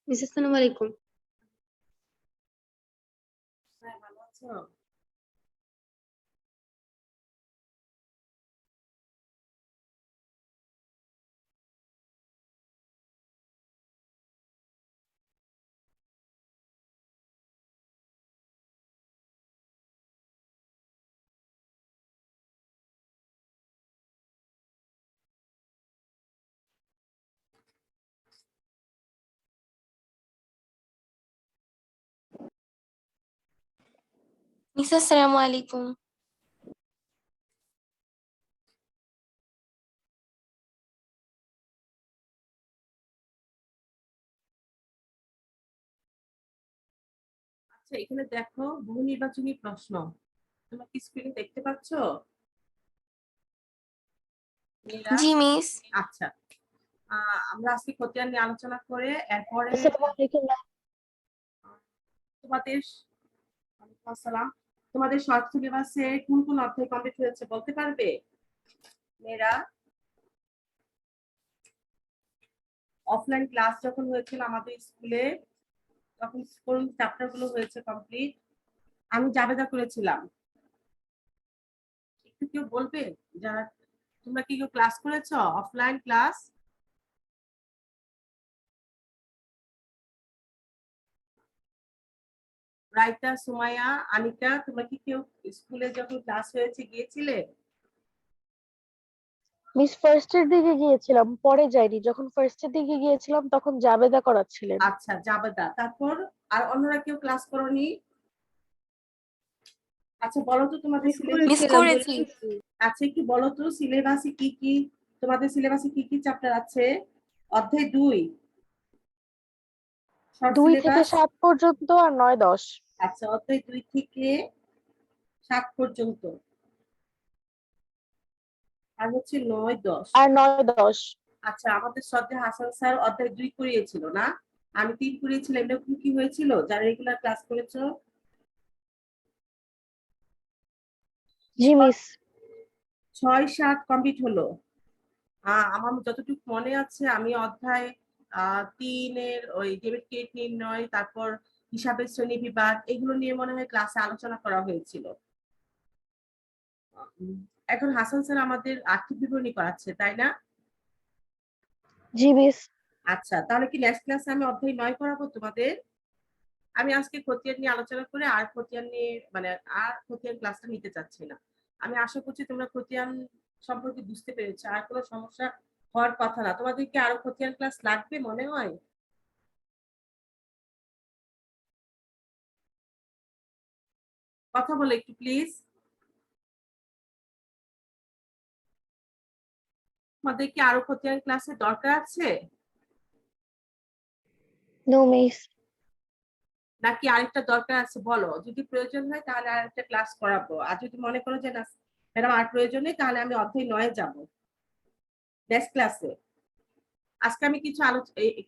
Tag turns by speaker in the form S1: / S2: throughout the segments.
S1: Miss আসসালামু আলাইকুম।
S2: হ্যাঁ, ভালো আছো?
S3: মিস আসসালামু আলাইকুম।
S2: আচ্ছা, এখানে দেখো বহু নির্বাচনী প্রশ্ন। তোমরা কি স্ক্রিনে দেখতে পাচ্ছ? মেয়েরা?
S3: জি মিস।
S2: আচ্ছা, আমরা আজকে খতিয়ান নিয়ে আলোচনা করে এরপরে
S1: আসসালামু আলাইকুম।
S2: তোমাদের ওয়ালাইকুম আসসালাম। তোমাদের শর্ট সিলেবাসে কোন কোন অধ্যায় কমপ্লিট হয়েছে বলতে পারবে মেয়েরা? অফলাইন ক্লাস যখন হয়েছিল আমাদের স্কুলে তখন কোন চ্যাপ্টার গুলো হয়েছে কমপ্লিট? আমি জাবেদা করেছিলাম। একটু কেউ বলবে যারা তোমরা কি কেউ ক্লাস করেছো অফলাইন ক্লাস? রাইতা, সুমাইয়া, আনিকা, তোমরা কি কেউ স্কুলে যখন ক্লাস হয়েছে গিয়েছিলে?
S4: মিস ফার্স্টের দিকে গিয়েছিলাম, পরে যাইনি। যখন ফার্স্টের দিকে গিয়েছিলাম তখন জাবেদা করাচ্ছিলেন।
S2: আচ্ছা, জাবেদা। তারপর আর অন্যরা কেউ ক্লাস করনি? আচ্ছা, বলো তো তোমাদের
S3: মিস
S2: সিলেবাসে
S3: করেছি।
S2: আচ্ছা, একটু বলো তো সিলেবাসে কি কি, তোমাদের সিলেবাসে কি কি চ্যাপ্টার আছে? অধ্যায় 2 শর্ট
S4: 2 থেকে
S2: সিলেবাস।
S4: 7 পর্যন্ত আর 9-10।
S2: আচ্ছা, অধ্যায় 2 থেকে 7 পর্যন্ত আর হচ্ছে 9-10।
S4: আর 9-10।
S2: আচ্ছা, আমাদের শ্রদ্ধা হাসান স্যার অধ্যায় 2 করিয়েছিল না? আমি 3 করিয়েছিলাম। এরকম কি হয়েছিল যারা রেগুলার ক্লাস করেছো?
S4: জি মিস।
S2: 6-7 কমপ্লিট হলো। আমার যতটুকু মনে আছে আমি অধ্যায় 3 এর ওই ডেবিট ক্রেডিট নির্ণয়, তারপর হিসাবের শ্রেণী বিভাগ, এগুলো নিয়ে মনে হয় ক্লাসে আলোচনা করা হয়েছিল। এখন হাসান স্যার আমাদের আর্থিক বিবরণী করাচ্ছে, তাই না?
S4: জি মিস।
S2: আচ্ছা, তাহলে কি নেক্সট ক্লাসে আমি অধ্যায় 9 করাবো তোমাদের? আমি আজকে খতিয়ান নিয়ে আলোচনা করে আর খতিয়ান নিয়ে মানে আর খতিয়ান ক্লাসটা নিতে চাচ্ছি না। আমি আশা করছি তোমরা খতিয়ান সম্পর্কে বুঝতে পেরেছো। আর কোনো সমস্যা হওয়ার কথা না। তোমাদের কি আরো খতিয়ান ক্লাস লাগবে মনে হয়? কথা বলো একটু প্লিজ। তোমাদের কি আরো খতিয়ান ক্লাসের দরকার আছে
S4: নো মিস।
S2: নাকি আরেকটা দরকার আছে বলো? যদি প্রয়োজন হয় তাহলে আরেকটা ক্লাস করাবো। আর যদি মনে করো যে না ম্যাডাম আর প্রয়োজন নেই, তাহলে আমি অধ্যায় 9 যাব নেক্সট ক্লাসে। আজকে আমি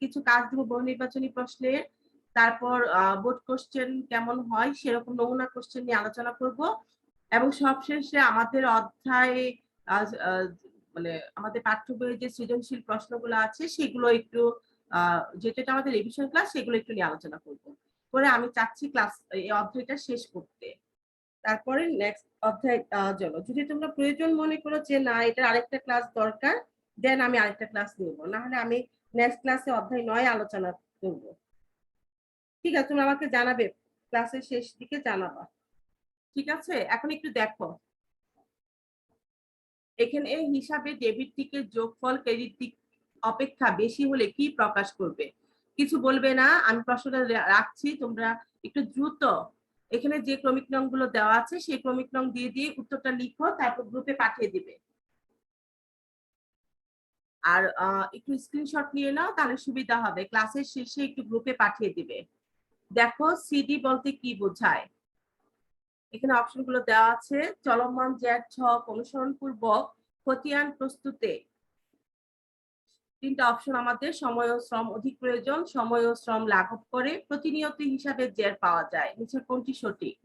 S2: কিছু কাজ দিব বহু নির্বাচনী প্রশ্নের, তারপর বোর্ড কোশ্চেন কেমন হয় সেরকম নমুনা কোশ্চেন নিয়ে আলোচনা করব, এবং সবশেষে আমাদের অধ্যায় মানে আমাদের পাঠ্য বইয়ে যে সৃজনশীল প্রশ্নগুলো আছে সেগুলো একটু যেটা আমাদের রিভিশন ক্লাস সেগুলো একটু নিয়ে আলোচনা করব। করে আমি চাচ্ছি ক্লাস এই অধ্যায়টা শেষ করতে। তারপরে নেক্সট অধ্যায় চলো। যদি তোমরা প্রয়োজন মনে করো যে না এটা আরেকটা ক্লাস দরকার, দেন আমি আরেকটা ক্লাস নিব, না হলে আমি নেক্সট ক্লাসে অধ্যায় 9 আলোচনা করব। ঠিক আছে, তুমি আমাকে জানাবে, ক্লাসের শেষ দিকে জানাবা। ঠিক আছে, এখন একটু দেখো এখানে এই হিসাবে ডেবিট দিকের যোগফল ক্রেডিট দিক অপেক্ষা বেশি হলে কি প্রকাশ করবে? কিছু বলবে না, আমি প্রশ্নটা রাখছি, তোমরা একটু দ্রুত এখানে যে ক্রমিক নং গুলো দেওয়া আছে সেই ক্রমিক নং দিয়ে দিয়ে উত্তরটা লিখো, তারপর গ্রুপে পাঠিয়ে দিবে। আর একটু স্ক্রিনশট নিয়ে নাও, তাহলে সুবিধা হবে, ক্লাসের শেষে একটু গ্রুপে পাঠিয়ে দিবে। দেখো সিডি বলতে কি বোঝায়, এখানে অপশন গুলো দেওয়া আছে। চলমান জ্যাট ছক অনুসরণ পূর্বক খতিয়ান প্রস্তুতে 3টা অপশন আমাদের। সময় ও শ্রম অধিক প্রয়োজন, সময় ও শ্রম লাঘব করে, প্রতিনিয়ত হিসাবে জের পাওয়া যায়, নিচে কোনটি সঠিক?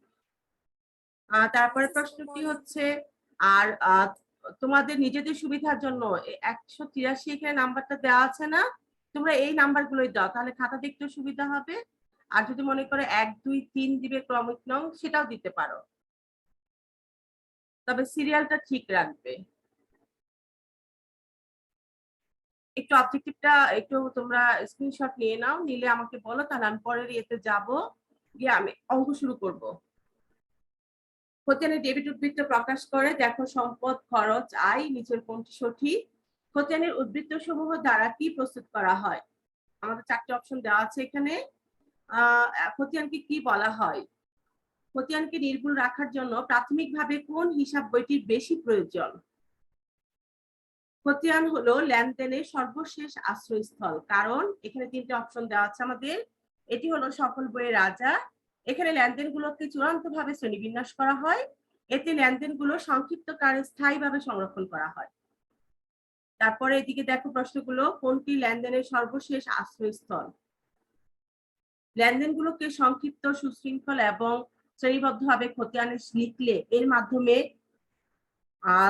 S2: তারপরে প্রশ্নটি হচ্ছে আর তোমাদের নিজেদের সুবিধার জন্য 183 এখানে নাম্বারটা দেওয়া আছে না, তোমরা এই নাম্বারগুলোই দাও, তাহলে খাতা দেখতেও সুবিধা হবে। আর যদি মনে করে 1 2 3 দিবে ক্রমিক নং, সেটাও দিতে পারো, তবে সিরিয়ালটা ঠিক রাখবে। একটু অবজেক্টিভটা একটু তোমরা স্ক্রিনশট নিয়ে নাও, নিলে আমাকে বলো, তাহলে আমি পরের ইয়েতে যাব, গিয়ে আমি অঙ্ক শুরু করব। খতিয়ানের ডেবিট উদ্বৃত্ত প্রকাশ করে, দেখো সম্পদ, খরচ, আয়, নিচের কোনটি সঠিক? খতিয়ানের উদ্বৃত্ত সমূহ দ্বারা কি প্রস্তুত করা হয়? আমাদের 4টি অপশন দেওয়া আছে এখানে। খতিয়ানকে কি বলা হয়? খতিয়ানকে নির্ভুল রাখার জন্য প্রাথমিকভাবে কোন হিসাব বইটির বেশি প্রয়োজন? খতিয়ান হলো লেনদেনের সর্বশেষ আশ্রয়স্থল, কারণ এখানে 3টে অপশন দেওয়া আছে আমাদের। এটি হলো সকল বইয়ের রাজা। এখানে লেনদেনগুলোকে চূড়ান্তভাবে শ্রেণীবিন্যাস করা হয়। এতে লেনদেনগুলো সংক্ষিপ্তকারে স্থায়ীভাবে সংরক্ষণ করা হয়। তারপরে এদিকে দেখো প্রশ্নগুলো, কোনটি লেনদেনের সর্বশেষ আশ্রয়স্থল? লেনদেনগুলোকে সংক্ষিপ্ত, সুশৃঙ্খল এবং শ্রেণীবদ্ধভাবে খতিয়ানে লিখলে এর মাধ্যমে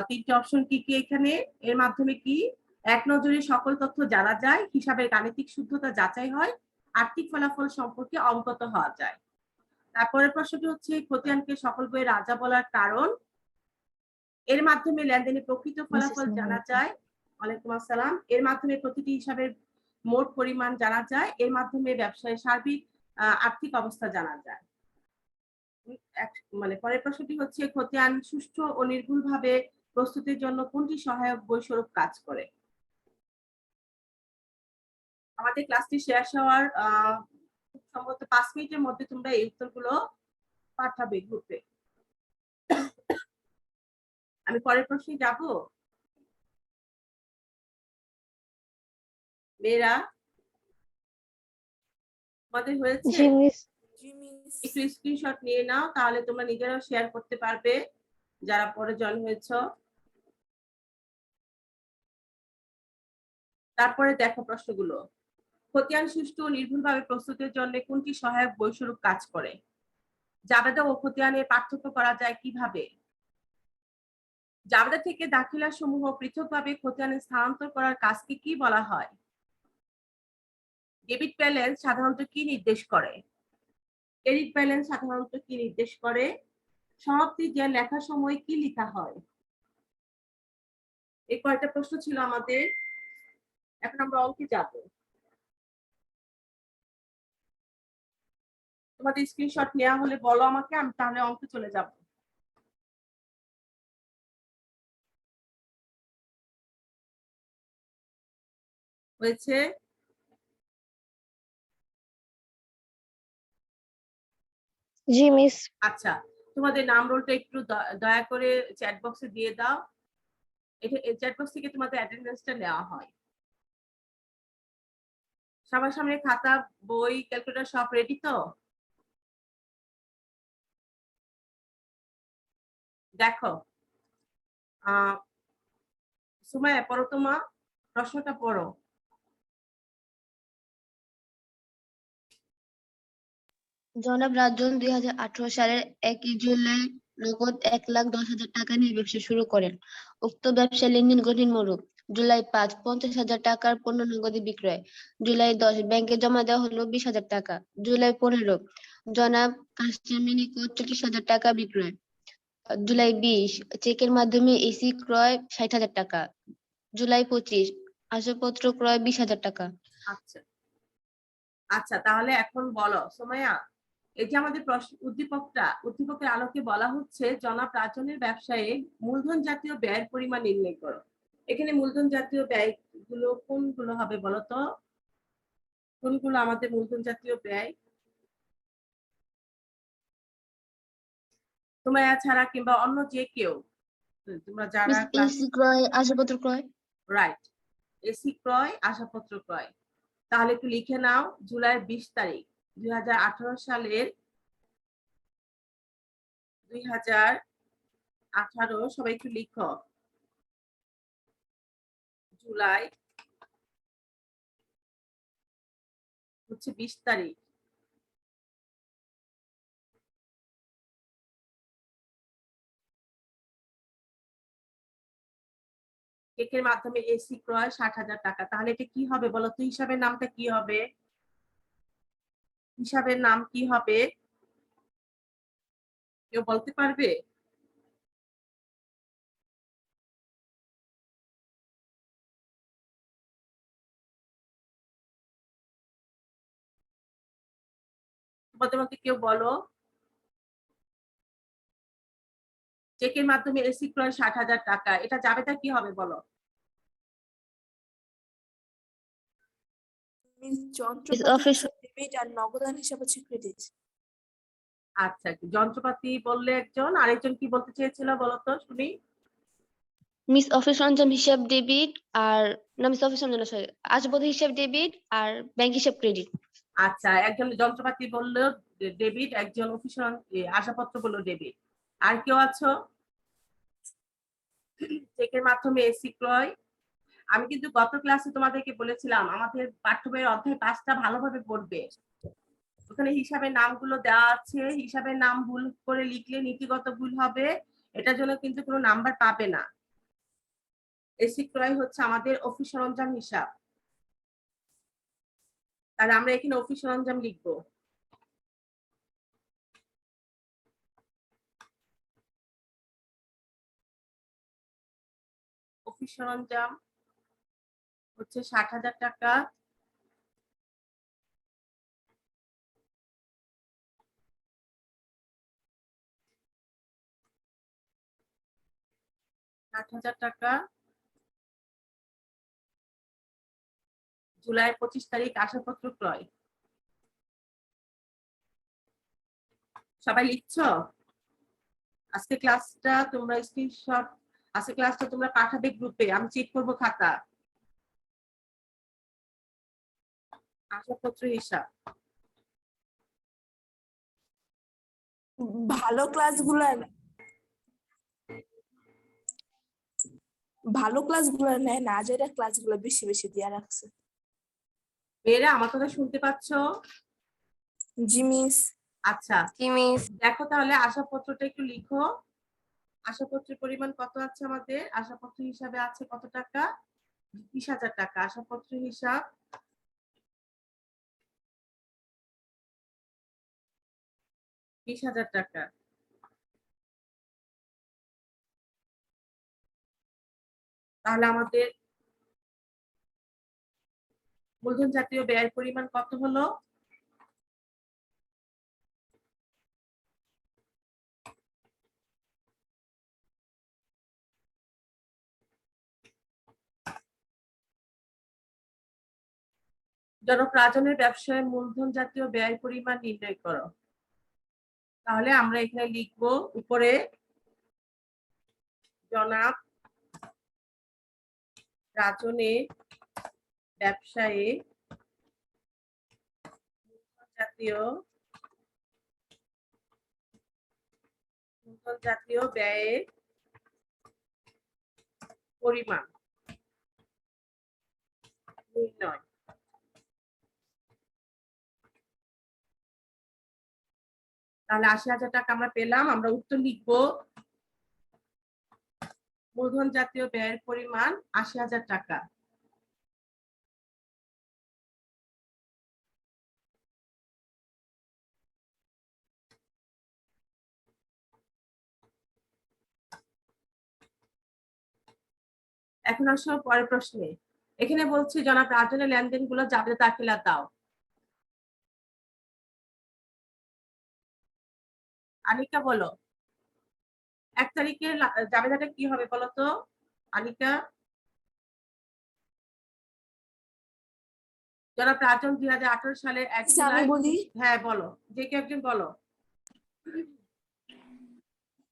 S2: 3টে অপশন কি কি এখানে? এর মাধ্যমে কি? এক নজরে সকল তথ্য জানা যায়, হিসাবের গাণিতিক শুদ্ধতা যাচাই হয়, আর্থিক ফলাফল সম্পর্কে অবগত হওয়া যায়। তারপরের প্রশ্নটি হচ্ছে, খতিয়ানকে সকল বইয়ের রাজা বলার কারণ? এর মাধ্যমে লেনদেনের প্রকৃত ফলাফল জানা যায়। ওয়ালাইকুম আসসালাম। এর মাধ্যমে প্রতিটি হিসাবের মোট পরিমাণ জানা যায়, এর মাধ্যমে ব্যবসায়ের সার্বিক আর্থিক অবস্থা জানা যায়। মানে পরের প্রশ্নটি হচ্ছে, খতিয়ান সুষ্ঠু ও নির্ভুলভাবে প্রস্তুতির জন্য কোনটি সহায়ক বই স্বরূপ কাজ করে? আমাদের ক্লাসটি শেষ হওয়ার সম্ভবত 5 মিনিটের মধ্যে তোমরা এই উত্তরগুলো পাঠাবে গ্রুপে। আমি পরের প্রশ্নে যাব। মেয়েরা, তোমাদের হয়েছে?
S4: জি মিস।
S2: একটু স্ক্রিনশট নিয়ে নাও, তাহলে তোমরা নিজেরাও শেয়ার করতে পারবে যারা পরে জয়েন হয়েছ। তারপরে দেখো প্রশ্নগুলো, খতিয়ান সুষ্ঠু ও নির্ভুলভাবে প্রস্তুতের জন্য কোনটি সহায়ক বই স্বরূপ কাজ করে? জাবেদা ও খতিয়ানের পার্থক্য করা যায় কিভাবে? জাবেদা থেকে দাখিলা সমূহ পৃথকভাবে খতিয়ানে স্থানান্তর করার কাজকে কি বলা হয়? ডেবিট ব্যালেন্স সাধারণত কি নির্দেশ করে? ক্রেডিট ব্যালেন্স সাধারণত কি নির্দেশ করে? সমাপ্তি যে লেখার সময় কি লেখা হয়? এই কয়টা প্রশ্ন ছিল আমাদের। এখন আমরা অঙ্কে যাব। তোমাদের স্ক্রিনশট নেওয়া হলে বলো আমাকে, আমি তাহলে অঙ্কে চলে যাব। হয়েছে?
S4: জি মিস।
S2: আচ্ছা, তোমাদের নাম রোলটা একটু দয়া করে চ্যাট বক্সে দিয়ে দাও। এটা চ্যাট বক্স থেকে তোমাদের অ্যাটেন্ডেন্সটা নেওয়া হয়। সবার সামনে খাতা, বই, ক্যালকুলেটর সব রেডি তো? দেখো, সুমাইয়া পড়ো, তোমা প্রশ্নটা পড়ো।
S1: জনাব রাজন 2018 সালের 1 জুলাই নগদ 1,10,000 টাকা নিয়ে ব্যবসা শুরু করেন। উক্ত ব্যবসার লেনদেন নিম্নরূপ: জুলাই 5 50,000 টাকার পণ্য নগদে বিক্রয়। জুলাই 10 ব্যাংকে জমা দেওয়া হলো 20,000 টাকা। জুলাই 15 জনাব কাশেমের নিকট 40,000 টাকা বিক্রয়। জুলাই 20 চেকের মাধ্যমে এসি ক্রয় 60,000 টাকা। জুলাই 25 আসবাবপত্র ক্রয় 20,000 টাকা।
S2: আচ্ছা আচ্ছা, তাহলে এখন বলো সুমাইয়া, এই যে আমাদের প্রশ্ন উদ্দীপকের আলোকে বলা হচ্ছে, জনাব রাজনের ব্যবসায়ে মূলধন জাতীয় ব্যয়ের পরিমাণ নির্ণয় করো। এখানে মূলধন জাতীয় ব্যয়গুলো কোনগুলো হবে বলো তো? কোনগুলো আমাদের মূলধন জাতীয় ব্যয়? সুমাইয়া ছাড়া কিংবা অন্য যে কেউ, তোমরা যারা ক্লাস,
S1: এসি ক্রয়, আসবাবপত্র ক্রয়।
S2: রাইট, এসি ক্রয়, আসবাবপত্র ক্রয়। তাহলে একটু লিখে নাও, জুলাই 20 তারিখ 2018 সালের 2018, সবাই একটু লিখো, জুলাই হচ্ছে 20 তারিখ চেকের মাধ্যমে এসি ক্রয় 60,000 টাকা। তাহলে এটা কি হবে বলো তো? হিসাবের নামটা কি হবে? হিসাবের নাম কি হবে? কেউ বলতে পারবে? তোমাদের মধ্যে কেউ বলো। চেকের মাধ্যমে এসি ক্রয় 60,000 টাকা, এটা জাবেদা কি হবে বলো?
S3: মিস
S1: Miss
S3: যন্ত্রপাতি
S1: office
S3: হিসাব ডেবিট আর নগদান হিসাব হচ্ছে ক্রেডিট।
S2: আচ্ছা, যন্ত্রপাতি বললে একজন, আরেকজন কি বলতে চেয়েছিল বলো তো শুনি।
S1: মিস অফিস সরঞ্জাম হিসাব ডেবিট আর না মিস অফিস সরঞ্জাম সরি আসবাবপত্র হিসাব ডেবিট আর ব্যাংক হিসাব ক্রেডিট।
S2: আচ্ছা, একজন যন্ত্রপাতি বললো ডেবিট, একজন অফিস আসবাবপত্র বললো ডেবিট। আর কেউ আছো? চেকের মাধ্যমে এসি ক্রয়। আমি কিন্তু গত ক্লাসে তোমাদেরকে বলেছিলাম আমাদের পাঠ্য বইয়ের অধ্যায় 5টা ভালোভাবে পড়বে। ওখানে হিসাবের নামগুলো দেওয়া আছে, হিসাবের নাম ভুল করে লিখলে নীতিগত ভুল হবে, এটার জন্য কিন্তু কোনো নাম্বার পাবে না। এসি ক্রয় হচ্ছে আমাদের অফিস সরঞ্জাম হিসাব, তাহলে আমরা এখানে অফিস সরঞ্জাম লিখবো। অফিস সরঞ্জাম হচ্ছে 60,000 টাকা। টাকা। জুলাই 25 তারিখ আসবাবপত্র ক্রয়। সবাই লিখছো? আজকে ক্লাসটা তোমরা স্ক্রিনশট, আজকে ক্লাসটা তোমরা পাঠাবে গ্রুপে, আমি চেক করবো খাতা। আসবাবপত্র হিসাব।
S3: ভালো ক্লাসগুলো নেয় না, যেটা ক্লাসগুলো বেশি বেশি দিয়ে রাখছে।
S2: মেয়েরা আমার কথা শুনতে পাচ্ছ?
S3: জি মিস।
S2: আচ্ছা, দেখো তাহলে আসবাবপত্রটা একটু লিখো। আসবাবপত্রের পরিমাণ কত আছে আমাদের? আসবাবপত্র হিসাবে আছে কত টাকা? 20,000 টাকা। আসবাবপত্র হিসাব 20,000 টাকা। তাহলে আমাদের মূলধন জাতীয় ব্যয়ের পরিমাণ কত হলো? জনক রাজনের ব্যবসায় মূলধন জাতীয় ব্যয়ের পরিমাণ নির্ণয় করো। তাহলে আমরা এখানে লিখবো উপরে জনাব রাজনের ব্যবসায়ে মূলধন জাতীয় ব্যয়ের পরিমাণ নির্ণয়। তাহলে 80,000 টাকা আমরা পেলাম। আমরা উত্তর লিখবো মূলধন জাতীয় ব্যয়ের পরিমাণ 80,000 টাকা। এখন আসো পরের প্রশ্নে। এখানে বলছি জনাব রাজনের লেনদেন গুলো জাবেদা দাখিলা দাও। আনিকা বলো 1 তারিখে জাবেদাটা কি হবে বলো তো আনিকা? জনাব রাজন 2018 সালের 1
S3: আচ্ছা, আমি
S2: জুলাই।
S3: বলি।
S2: হ্যাঁ বলো, যে কেউ একজন বলো।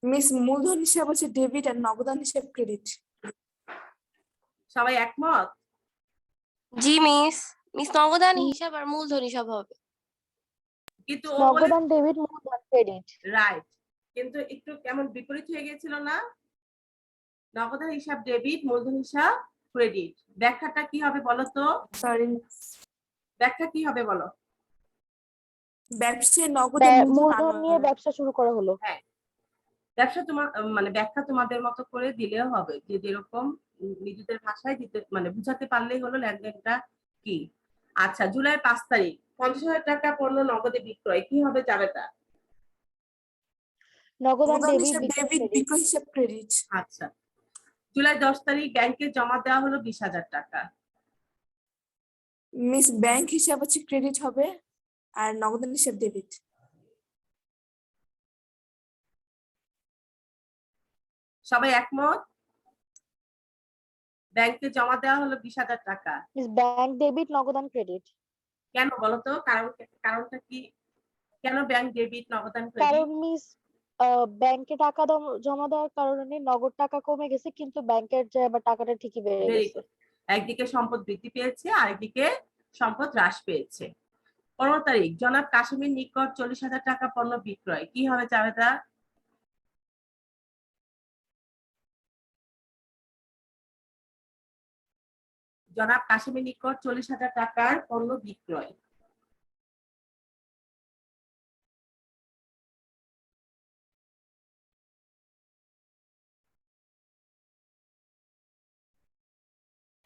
S3: মিস মূলধন হিসাব হচ্ছে ডেবিট আর নগদান হিসাব ক্রেডিট।
S2: সবাই একমত?
S5: জি মিস। মিস নগদান হিসাব আর মূলধন হিসাব হবে।
S2: কিন্তু ও বলে
S4: নগদান ডেবিট, মূলধন ক্রেডিট।
S2: রাইট, কিন্তু একটু কেমন বিপরীত হয়ে গেছিল না? নগদান হিসাব ডেবিট, মূলধন হিসাব ক্রেডিট। ব্যাখ্যাটা কি হবে বলো তো?
S3: সরি,
S2: ব্যাখ্যা কি হবে বলো?
S3: ব্যবসায় নগদে
S4: মূলধন নিয়ে ব্যবসা শুরু করা হলো।
S2: হ্যাঁ, ব্যবসা তোমার মানে ব্যাখ্যা তোমাদের মতো করে দিলেও হবে, যে যেরকম নিজেদের ভাষায় দিতে মানে বুঝাতে পারলেই হলো লেনদেনটা কি। আচ্ছা, জুলাই 5 তারিখ 50,000 টাকা পণ্য নগদে বিক্রয়, কি হবে জাবেদা?
S4: নগদান
S3: মূলধন
S4: ডেবিট
S3: হিসাব
S4: বিক্রয়
S3: ডেবিট
S4: ক্রেডিট।
S3: বিক্রয় হিসাব ক্রেডিট।
S2: আচ্ছা, জুলাই 10 তারিখ ব্যাংকে জমা দেওয়া হলো 20,000 টাকা।
S3: মিস ব্যাংক হিসাব হচ্ছে ক্রেডিট হবে আর নগদান হিসাব ডেবিট।
S2: সবাই একমত? ব্যাংকে জমা দেওয়া হলো 20,000 টাকা।
S4: মিস ব্যাংক ডেবিট নগদান ক্রেডিট।
S2: কেন বলতো? কারণটা কি? কেন ব্যাংক ডেবিট নগদান ক্রেডিট?
S4: কারণ মিস ব্যাংকে টাকা জমা দেওয়ার কারণে নগদ টাকা কমে গেছে, কিন্তু ব্যাংকের যে আবার টাকাটা ঠিকই বেড়ে
S2: ভেরি
S4: গেছে।
S2: গুড। একদিকে সম্পদ বৃদ্ধি পেয়েছে, আরেকদিকে সম্পদ হ্রাস পেয়েছে। 15 তারিখ জনাব কাশিমের নিকট 40,000 টাকা পণ্য বিক্রয়, কি হবে জাবেদা? জনাব কাশিমের নিকট 40,000 টাকার পণ্য বিক্রয়।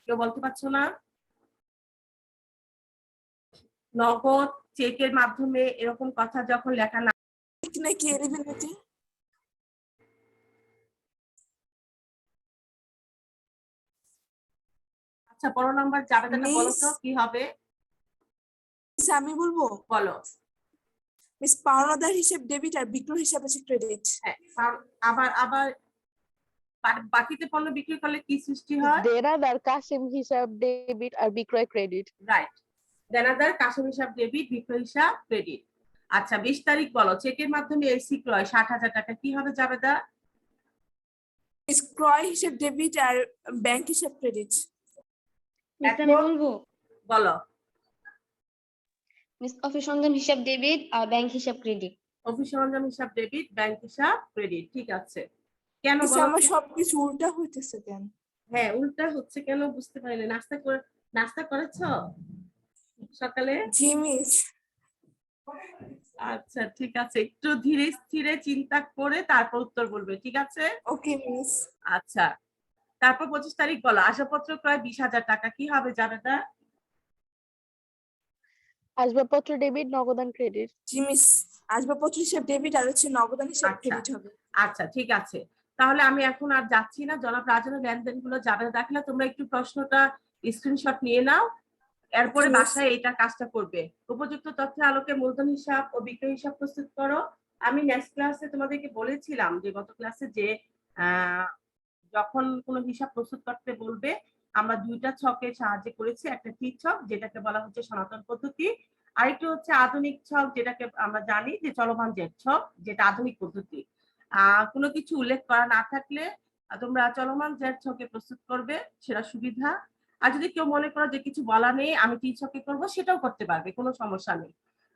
S2: কেউ বলতে পারছো না? নগদ, চেকের মাধ্যমে এরকম কথা যখন লেখা না
S3: নাকি এলিজিবিলিটি?
S2: আচ্ছা, 15 নম্বর জাবেদাটা বলো তো
S3: মিস
S2: কি হবে?
S3: মিস আমি বলবো।
S2: বলো।
S3: মিস পাওনাদার হিসাব ডেবিট আর বিক্রয় হিসাব হচ্ছে ক্রেডিট।
S2: হ্যাঁ, আবার আবার বাকিতে পণ্য বিক্রি করলে কি সৃষ্টি হয়?
S4: দেনাদার কাসিম হিসাব ডেবিট আর বিক্রয় ক্রেডিট।
S2: রাইট, দেনাদার কাসম হিসাব ডেবিট, বিক্রয় হিসাব ক্রেডিট। আচ্ছা, 20 তারিখ বলো চেকের মাধ্যমে এসি ক্রয় 60,000 টাকা, কি হবে জাবেদা?
S3: মিস ক্রয় হিসাব ডেবিট আর ব্যাংক হিসাব ক্রেডিট।
S1: মিস আমি
S2: এখন
S1: বলবো।
S2: বলো।
S1: মিস অফিস সঞ্চয় হিসাব ডেবিট আর ব্যাংক হিসাব ক্রেডিট।
S2: অফিস সরঞ্জাম হিসাব ডেবিট, ব্যাংক হিসাব ক্রেডিট। ঠিক আছে, কেন
S3: মিস
S2: বলো
S3: আমার
S2: তো?
S3: সবকিছু উল্টা হইতেছে কেন?
S2: হ্যাঁ, উল্টা হচ্ছে কেন বুঝতে পারি না। নাস্তা করেছো সকালে?
S3: জি মিস।
S2: আচ্ছা ঠিক আছে, একটু ধীরে স্থিরে চিন্তা করে তারপর উত্তর বলবে, ঠিক আছে?
S3: ওকে মিস।
S2: আচ্ছা, তারপর 25 তারিখ বলো আসবাবপত্র ক্রয় 20,000 টাকা, কি হবে জাবেদা?
S4: আসবাবপত্র ডেবিট নগদান ক্রেডিট।
S3: জি মিস আসবাবপত্র হিসাব ডেবিট আর হচ্ছে নগদান হিসাব
S2: আচ্ছা
S3: ক্রেডিট হবে।
S2: আচ্ছা ঠিক আছে, তাহলে আমি এখন আর যাচ্ছি না। জনাব রাজনের লেনদেন গুলো জাবেদা দেখলে তোমরা একটু প্রশ্নটা স্ক্রিনশট নিয়ে নাও, এরপরে
S3: Okay, miss.
S2: বাসায় এইটা কাজটা করবে। উপযুক্ত তথ্যের আলোকে মূলধন হিসাব ও বিক্রয় হিসাব প্রস্তুত করো। আমি নেক্সট ক্লাসে তোমাদেরকে বলেছিলাম যে গত ক্লাসে যে যখন কোনো হিসাব প্রস্তুত করতে বলবে আমরা দুইটা ছকের সাহায্যে করেছি, একটা টি ছক যেটাকে বলা হচ্ছে সনাতন পদ্ধতি, আরেকটি হচ্ছে আধুনিক ছক যেটাকে আমরা জানি যে চলমান জেড ছক, যেটা আধুনিক পদ্ধতি। কোনো কিছু উল্লেখ করা না থাকলে তোমরা চলমান জেড ছকে প্রস্তুত করবে, সেটা সুবিধা। আর যদি কেউ মনে করো যে কিছু বলা নেই আমি টি ছকে করবো, সেটাও করতে পারবে, কোনো সমস্যা নেই।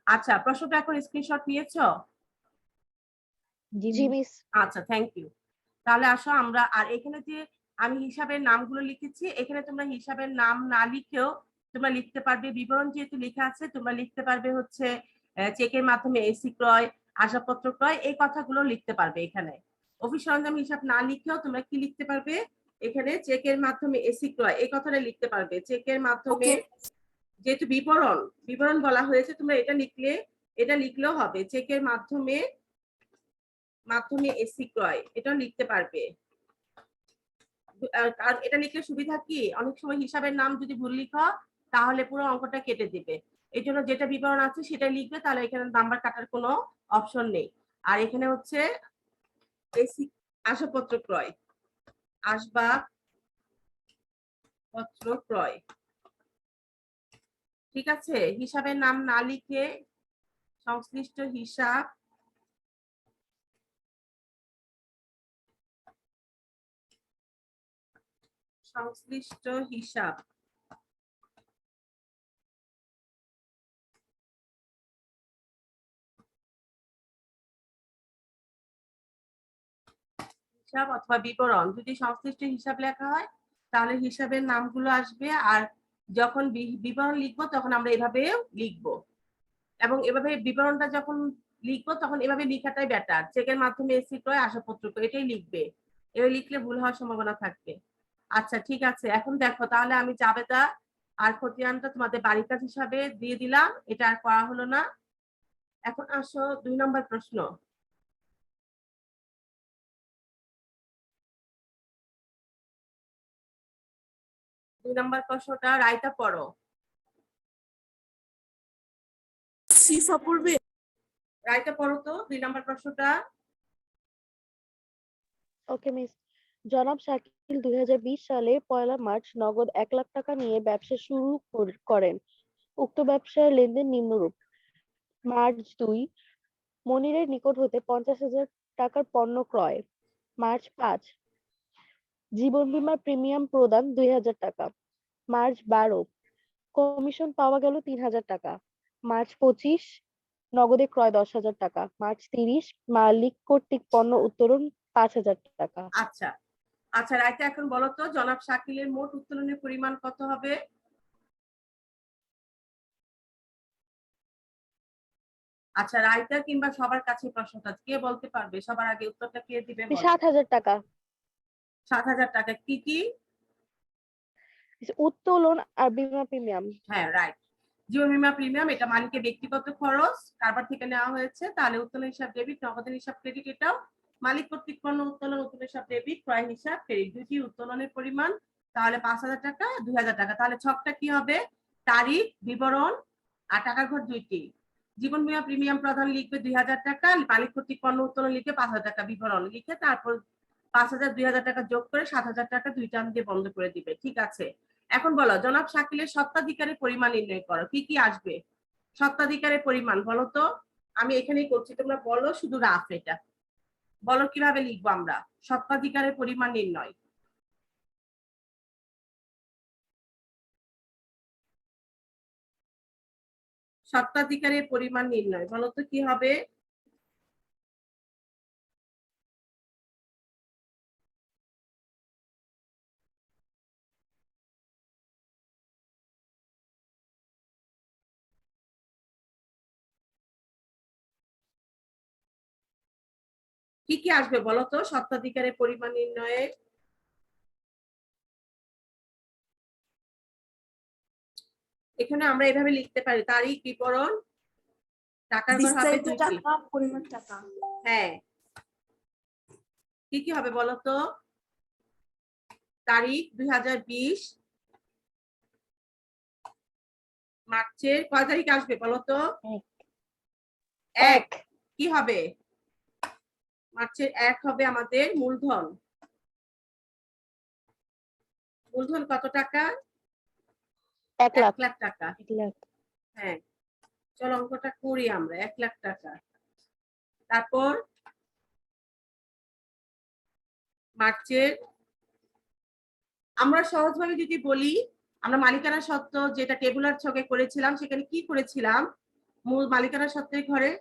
S2: আচ্ছা, প্রশ্নটা এখন স্ক্রিনশট নিয়েছো?
S4: জি মিস।
S2: আচ্ছা, থ্যাংক ইউ। তাহলে আসো আমরা, আর এখানে যে আমি হিসাবের নামগুলো লিখেছি, এখানে তোমরা হিসাবের নাম না লিখেও তোমরা লিখতে পারবে, বিবরণ যেহেতু লেখা আছে তোমরা লিখতে পারবে হচ্ছে চেকের মাধ্যমে এসি ক্রয়, আসবাবপত্র ক্রয়, এই কথাগুলো লিখতে পারবে এখানে। অফিস সরঞ্জাম হিসাব না লিখেও তোমরা কি লিখতে পারবে? এখানে চেকের মাধ্যমে এসি ক্রয় এই কথাটা লিখতে পারবে। চেকের মাধ্যমে
S3: Okay.
S2: যেহেতু বিবরণ বলা হয়েছে, তোমরা এটা লিখলেও হবে, চেকের মাধ্যমে এসি ক্রয়, এটাও লিখতে পারবে। আর এটা লিখলে সুবিধা কি, অনেক সময় হিসাবের নাম যদি ভুল লিখো তাহলে পুরো অঙ্কটা কেটে দিবে। এই জন্য যেটা বিবরণ আছে সেটা লিখবে, তাহলে এখানে নাম্বার কাটার কোনো অপশন নেই। আর এখানে হচ্ছে আসবাবপত্র ক্রয়, আসবাবপত্র ক্রয়, ঠিক আছে। হিসাবের নাম না লিখে সংশ্লিষ্ট হিসাব হিসাব অথবা বিবরণ, যদি সংশ্লিষ্ট হিসাব লেখা হয় তাহলে হিসাবের নামগুলো আসবে, আর যখন বিবরণ লিখবো তখন আমরা এভাবে লিখবো, এবং এভাবে বিবরণটা যখন লিখবো তখন এভাবে লিখাটাই বেটার। চেকের মাধ্যমে এসি ক্রয়, আসবাবপত্র ক্রয়, এটাই লিখবে। এভাবে লিখলে ভুল হওয়ার সম্ভাবনা থাকবে। আচ্ছা ঠিক আছে, এখন দেখো তাহলে আমি জাবেদা আর খতিয়ানটা তোমাদের বাড়ির কাজ হিসাবে দিয়ে দিলাম, এটা আর করা হলো না। এখন আসো 2 নম্বর প্রশ্ন। দুই নম্বর প্রশ্নটা রায়তা পড়ো।
S3: শিফা পড়বে।
S2: রায়তা পড়ো তো 2 নম্বর প্রশ্নটা।
S4: ওকে মিস। জনাব শাকিল 2020 সালে 1 মার্চ নগদ 1 লাখ টাকা নিয়ে ব্যবসা শুরু করেন। উক্ত ব্যবসার লেনদেন নিম্নরূপ: মার্চ 2, মনিরের নিকট হতে 50,000 টাকার পণ্য ক্রয়। মার্চ 5, জীবন বীমার প্রিমিয়াম প্রদান 2,000 টাকা। মার্চ 12, কমিশন পাওয়া গেল 3,000 টাকা। মার্চ 25, নগদে ক্রয় 10,000 টাকা। মার্চ 30, মালিক কর্তৃক পণ্য উত্তোলন 5,000 টাকা।
S2: আচ্ছা আচ্ছা রায়তা এখন বলো তো জনাব শাকিলের মোট উত্তোলনের পরিমাণ কত হবে? আচ্ছা রায়তা কিংবা সবার কাছে প্রশ্নটা কে বলতে পারবে? সবার আগে উত্তরটা কে দিবে? বলো।
S4: 7,000 টাকা।
S2: 7,000 টাকা। কি কি?
S4: উত্তোলন আর বীমা প্রিমিয়াম।
S2: হ্যাঁ রাইট। জীবন বীমা প্রিমিয়াম এটা মালিকের ব্যক্তিগত খরচ, কারবার থেকে নেওয়া হয়েছে, তাহলে উত্তোলন হিসাব ডেবিট, নগদের হিসাব ক্রেডিট। এটাও মালিক কর্তৃক পণ্য উত্তোলন, উত্তোলন হিসাব ডেবিট, ক্রয় হিসাব ক্রেডিট, দুটি উত্তোলনের পরিমাণ তাহলে 5,000 টাকা 2,000 টাকা। তাহলে ছকটা কি হবে? তারিখ, বিবরণ আর টাকার ঘর দুইটি। জীবন বীমা প্রিমিয়াম প্রদান লিখবে 2,000 টাকা, মালিক কর্তৃক পণ্য উত্তোলন লিখবে 5,000 টাকা, বিবরণ লিখে তারপর 5,000 2,000 টাকা যোগ করে 7,000 টাকা দুই টান দিয়ে বন্ধ করে দিবে। ঠিক আছে, এখন বলো জনাব শাকিলের স্বত্বাধিকারের পরিমাণ নির্ণয় করো। কি কি আসবে? স্বত্বাধিকারের পরিমাণ বলো তো। আমি এখানেই করছি, তোমরা বলো শুধু রাফ। এটা বলো কিভাবে লিখবো আমরা স্বত্বাধিকারের পরিমাণ নির্ণয়। স্বত্বাধিকারের পরিমাণ নির্ণয় বলো তো কি হবে? কি কি আসবে বলো তো স্বত্বাধিকারের পরিমাণ নির্ণয়ে? এখানে আমরা এভাবে লিখতে পারি, তারিখ, বিবরণ, টাকার ঘর হবে
S3: বিস্তারিত
S2: দুইটি।
S3: টাকা, পরিমাণ টাকা।
S2: হ্যাঁ, কি কি হবে বলো তো? তারিখ 2020 মার্চের কয় তারিখ আসবে বলো তো? 1 কি হবে? মার্চের 1 হবে আমাদের মূলধন। মূলধন কত টাকা?
S4: 1
S2: 1
S4: লাখ।
S2: লাখ টাকা।
S4: 1 লাখ।
S2: হ্যাঁ, চলো অঙ্কটা করি আমরা। 1 লাখ টাকা। তারপর মার্চের, আমরা সহজভাবে যদি বলি, আমরা মালিকানা সত্ত্ব যেটা টেবুলার ছকে করেছিলাম সেখানে কি করেছিলাম? মূল মালিকানা সত্ত্বের ঘরে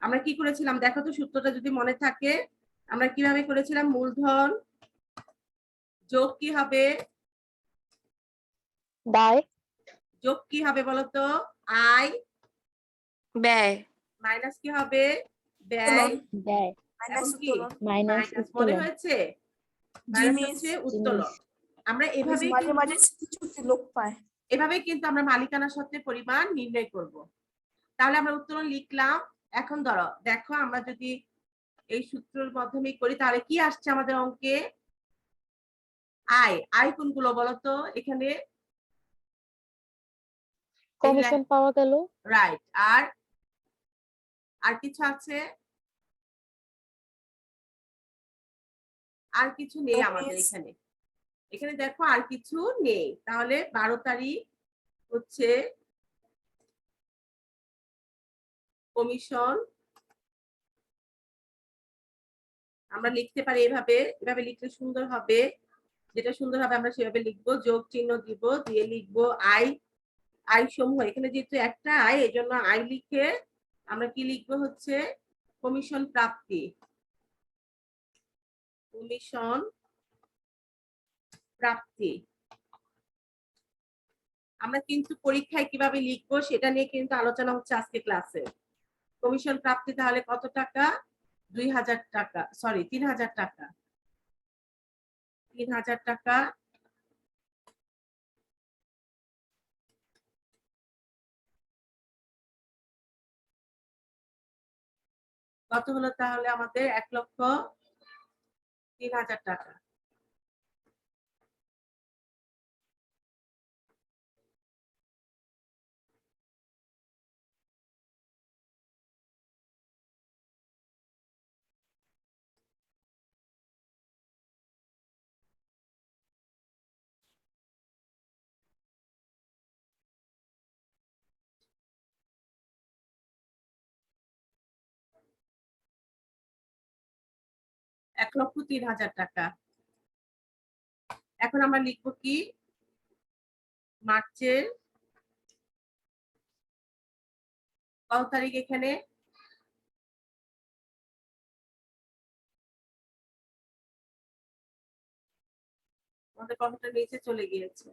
S2: আমরা কি করেছিলাম দেখো তো, সূত্রটা যদি মনে থাকে। আমরা কিভাবে করেছিলাম? মূলধন যোগ কি হবে?
S4: দায়।
S2: যোগ কি হবে বলতো? আয়।
S5: ব্যয়।
S2: মাইনাস কি হবে? ব্যয়।
S4: দায়
S3: মাইনাস
S2: এবং কি?
S3: উত্তোলন।
S4: Minus
S2: minus. মনে
S4: উত্তোলন।
S2: হয়েছে?
S3: জি
S2: মাইনাস
S3: মিস।
S2: হচ্ছে উত্তোলন। আমরা
S3: মিস
S2: এভাবেই
S3: মাঝে
S2: কিন্তু
S3: মাঝে ছুটি লোক পায়।
S2: এভাবেই কিন্তু আমরা মালিকানা সত্ত্বের পরিমাণ নির্ণয় করব। তাহলে আমরা উত্তোলন লিখলাম। এখন ধরো দেখো আমরা যদি এই সূত্রের মাধ্যমে করি তাহলে কি আসছে আমাদের অঙ্কে? আয়। আয় কোনগুলো বলতো এখানে?
S4: কমিশন পাওয়া গেল।
S2: রাইট। আর আর কিছু আছে? আর কিছু নেই আমাদের
S3: মিস
S2: এখানে। এখানে দেখো আর কিছু নেই। তাহলে 12 তারিখ হচ্ছে কমিশন। আমরা লিখতে পারি এভাবে, এভাবে লিখলে সুন্দর হবে। যেটা সুন্দর হবে আমরা সেভাবে লিখবো, যোগ চিহ্ন দিব, দিয়ে লিখবো আয়। আয় সমূহ, এখানে যেহেতু একটা আয় এজন্য আয় লিখে আমরা কি লিখবো হচ্ছে কমিশন প্রাপ্তি। কমিশন প্রাপ্তি। আমরা কিন্তু পরীক্ষায় কিভাবে লিখবো সেটা নিয়ে কিন্তু আলোচনা হচ্ছে আজকে ক্লাসে। কমিশন প্রাপ্তি তাহলে কত টাকা? 2,000 টাকা, সরি 3,000 টাকা। 3,000 টাকা কত হলো তাহলে আমাদের 1,03,000 টাকা। ,03,000 টাকা। এখন আমরা লিখবো কি মার্চের কত তারিখ এখানে আমাদের কথাটা নিচে চলে গিয়েছে।